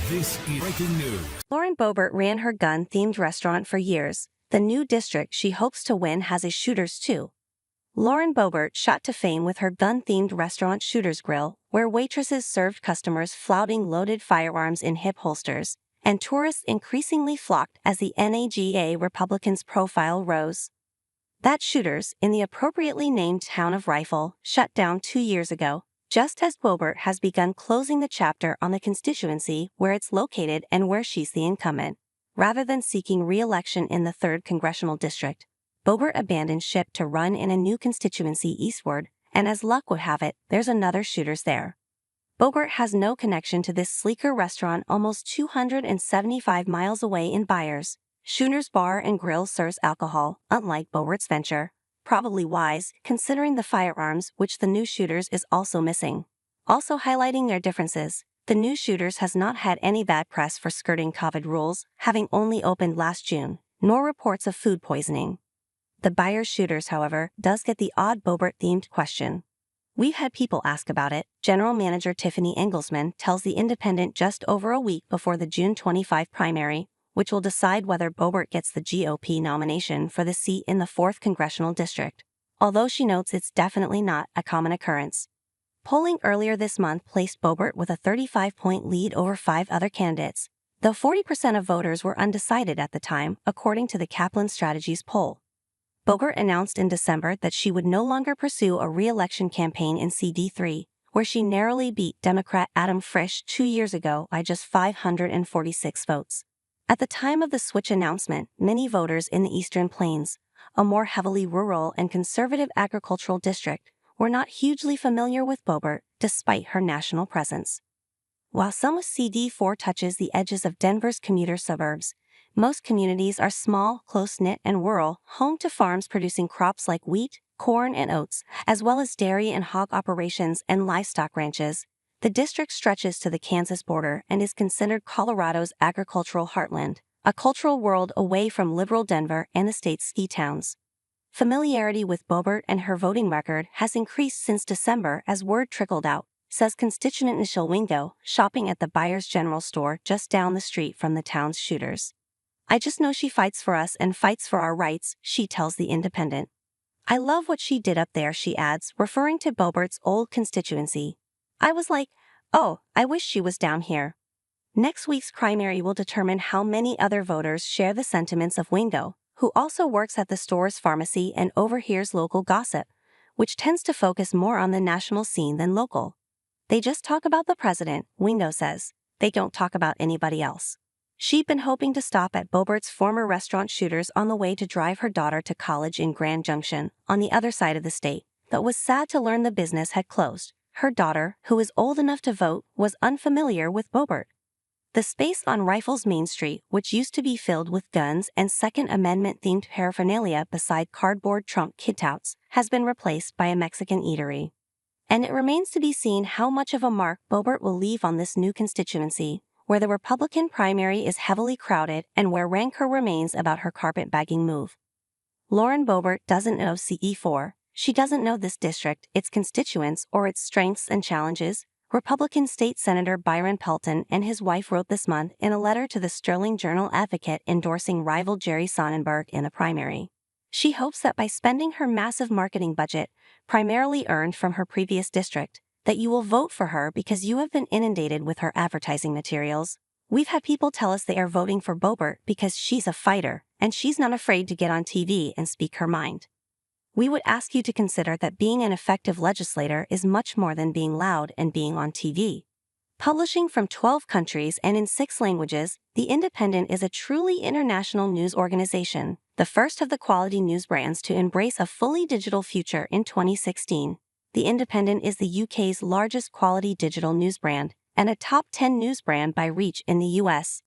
This is breaking news. Lauren Boebert ran her gun-themed restaurant for years. The new district she hopes to win has a Shooters too. Lauren Boebert shot to fame with her gun-themed restaurant Shooters Grill, where waitresses served customers flouting loaded firearms in hip holsters, and tourists increasingly flocked as the NAGA Republicans' profile rose. That Shooters, in the appropriately named town of Rifle, shut down 2 years ago, just as Boebert has begun closing the chapter on the constituency where it's located and where she's the incumbent. Rather than seeking re-election in the 3rd congressional district, Boebert abandoned ship to run in a new constituency eastward, and as luck would have it, there's another Shooters there. Boebert has no connection to this sleeker restaurant almost 275 miles away in Byers. Shooters Bar and Grill serves alcohol, unlike Boebert's venture. Probably wise, considering the firearms which the new Shooters is also missing. Also highlighting their differences, the new Shooters has not had any bad press for skirting COVID rules, having only opened last June, nor reports of food poisoning. The Byers Shooters, however, does get the odd Boebert-themed question. We've had people ask about it. General Manager Tiffany Engelsman tells The Independent just over a week before the June 25 primary, which will decide whether Boebert gets the GOP nomination for the seat in the 4th congressional district, although she notes it's definitely not a common occurrence. Polling earlier this month placed Boebert with a 35-point lead over 5 other candidates, though 40% of voters were undecided at the time, according to the Kaplan Strategies poll. Boebert announced in December that she would no longer pursue a re-election campaign in CD3, where she narrowly beat Democrat Adam Frisch 2 years ago by just 546 votes. At the time of the switch announcement, many voters in the Eastern Plains, a more heavily rural and conservative agricultural district, were not hugely familiar with Boebert, despite her national presence. While some of CD4 touches the edges of Denver's commuter suburbs, most communities are small, close-knit, and rural, home to farms producing crops like wheat, corn, and oats, as well as dairy and hog operations and livestock ranches. The district stretches to the Kansas border and is considered Colorado's agricultural heartland, a cultural world away from liberal Denver and the state's ski towns. Familiarity with Boebert and her voting record has increased since December as word trickled out, says constituent Nichelle Wingo, shopping at the Byers General Store just down the street from the town's Shooters. I just know she fights for us and fights for our rights, she tells The Independent. I love what she did up there, she adds, referring to Boebert's old constituency. I was like, oh, I wish she was down here. Next week's primary will determine how many other voters share the sentiments of Wingo, who also works at the store's pharmacy and overhears local gossip, which tends to focus more on the national scene than local. They just talk about the president, Wingo says. They don't talk about anybody else. She'd been hoping to stop at Boebert's former restaurant Shooters on the way to drive her daughter to college in Grand Junction, on the other side of the state, but was sad to learn the business had closed. Her daughter, who is old enough to vote, was unfamiliar with Boebert. The space on Rifle's Main Street, which used to be filled with guns and Second Amendment-themed paraphernalia beside cardboard Trump kitouts, has been replaced by a Mexican eatery. And it remains to be seen how much of a mark Boebert will leave on this new constituency, where the Republican primary is heavily crowded and where rancor remains about her carpetbagging move. Lauren Boebert doesn't know CE4. She doesn't know this district, its constituents, or its strengths and challenges. Republican State Senator Byron Pelton and his wife wrote this month in a letter to the Sterling Journal-Advocate endorsing rival Jerry Sonnenberg in the primary. She hopes that by spending her massive marketing budget, primarily earned from her previous district, that you will vote for her because you have been inundated with her advertising materials. We've had people tell us they are voting for Boebert because she's a fighter, and she's not afraid to get on TV and speak her mind. We would ask you to consider that being an effective legislator is much more than being loud and being on TV. Publishing from 12 countries and in 6 languages, The Independent is a truly international news organization, the first of the quality news brands to embrace a fully digital future in 2016. The Independent is the UK's largest quality digital news brand and a top 10 news brand by reach in the US.